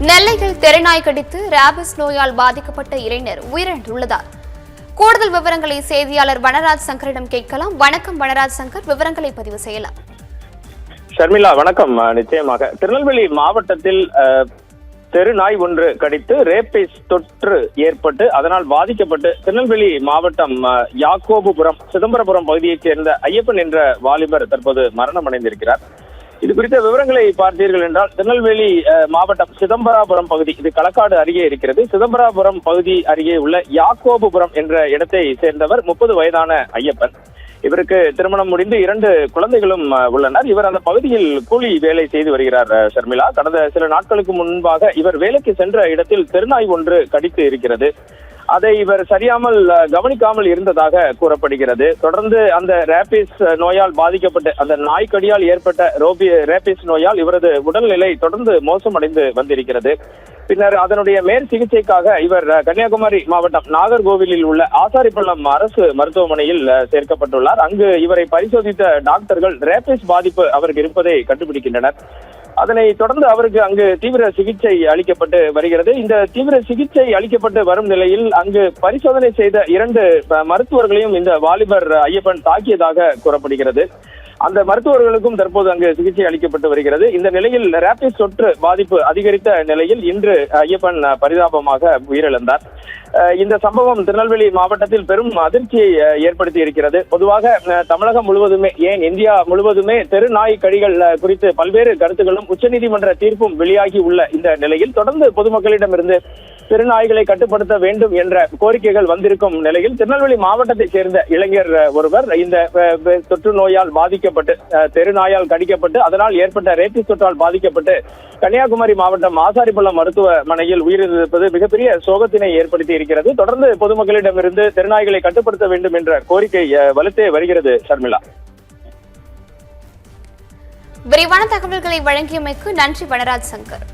நெல்லையில் தெருநாய் கடித்து ராபிஸ் நோயால் பாதிக்கப்பட்ட இளைஞர் உயிரிழந்துள்ளார். கூடுதல் விவரங்களை செய்தியாளர் வனராஜ் சங்கரிடம் கேட்கலாம். வணக்கம் வனராஜ் சங்கர், விவரங்களை பதிவு செய்யலாம். ஷர்மிளா வணக்கம். நிச்சயமாக திருநெல்வேலி மாவட்டத்தில் தெருநாய் ஒன்று கடித்து ரேபிஸ் தொற்று ஏற்பட்டு அதனால் பாதிக்கப்பட்டு திருநெல்வேலி மாவட்டம் யாக்கோபுபுரம் சிதம்பரபுரம் பகுதியைச் சேர்ந்த ஐயப்பன் என்ற வாலிபர் தற்போது மரணம் அடைந்திருக்கிறார். இது குறித்த விவரங்களை பார்த்தீர்கள் என்றால் திருநெல்வேலி மாவட்டம் சிதம்பராபுரம் பகுதி, இது களக்காடு அருகே இருக்கிறது. சிதம்பராபுரம் பகுதி அருகே உள்ள யாக்கோபுபுரம் என்ற இடத்தை சேர்ந்தவர் 30 வயதான ஐயப்பன். இவருக்கு திருமணம் முடிந்து 2 குழந்தைகளும் உள்ளனர். இவர் அந்த பகுதியில் கூலி வேலை செய்து வருகிறார். ஷர்மிளா, கடந்த சில நாட்களுக்கு முன்பாக இவர் வேலைக்கு சென்ற இடத்தில் தெருநாய் ஒன்று கடித்து இருக்கிறது. அதை இவர் சரியாமல் கவனிக்காமல் இருந்ததாக கூறப்படுகிறது. தொடர்ந்து அந்த ரேபிஸ் நோயால் பாதிக்கப்பட்டு அந்த நாய்க்கடியால் ஏற்பட்ட ரேபிஸ் நோயால் இவரது உடல்நிலை தொடர்ந்து மோசமடைந்து வந்திருக்கிறது. பின்னர் அதனுடைய மேல் சிகிச்சைக்காக இவர் கன்னியாகுமரி மாவட்டம் நாகர்கோவிலில் உள்ள ஆசாரிப்பள்ளம் அரசு மருத்துவமனையில் சேர்க்கப்பட்டுள்ளார். அங்கு இவரை பரிசோதித்த டாக்டர்கள் ரேபிஸ் பாதிப்பு அவருக்கு இருப்பதை கண்டுபிடிக்கின்றனர். அதனை தொடர்ந்து அவருக்கு அங்கு தீவிர சிகிச்சை அளிக்கப்பட்டு வருகிறது. இந்த தீவிர சிகிச்சை அளிக்கப்பட்டு வரும் நிலையில் அங்கு பரிசோதனை செய்த 2 மருத்துவர்களையும் இந்த வாலிபர் ஐயப்பன் தாக்கியதாக கூறப்படுகிறது. அந்த மருத்துவர்களுக்கும் தற்போது அங்கு சிகிச்சை அளிக்கப்பட்டு வருகிறது. இந்த நிலையில் ரேபிஸ் தொற்று பாதிப்பு அதிகரித்த நிலையில் இன்று ஐயப்பன் பரிதாபமாக உயிரிழந்தார். இந்த சம்பவம் திருநெல்வேலி மாவட்டத்தில் பெரும் அதிர்ச்சியை ஏற்படுத்தி இருக்கிறது. பொதுவாக தமிழகம் முழுவதுமே, ஏன் இந்தியா முழுவதுமே தெருநாய் கடிகள் குறித்து பல்வேறு கருத்துக்களும் உச்சநீதிமன்ற தீர்ப்பும் வெளியாகி உள்ள இந்த நிலையில் தொடர்ந்து பொதுமக்களிடமிருந்து தெருநாய்களை கட்டுப்படுத்த வேண்டும் என்ற கோரிக்கைகள் வந்திருக்கும் நிலையில் திருநெல்வேலி மாவட்டத்தைச் சேர்ந்த இளைஞர் ஒருவர் இந்த தொற்று நோயால் பாதிக்கப்பட்டு தெருநாயால் கடிக்கப்பட்டு அதனால் ஏற்பட்ட ரேபிஸ் தொற்றால் பாதிக்கப்பட்டு கன்னியாகுமரி மாவட்டம் ஆசாரிப்பள்ளம் மருத்துவமனையில் உயிரிழந்திருப்பது மிகப்பெரிய சோகத்தினை ஏற்படுத்தி இருக்கிறது. தொடர்ந்து பொதுமக்களிடமிருந்து தெருநாய்களை கட்டுப்படுத்த வேண்டும் என்ற கோரிக்கை வலுத்தே வருகிறது. ஷர்மிளா, விரிவான தகவல்களை வழங்கியமைக்கு நன்றி வனராஜ் சங்கர்.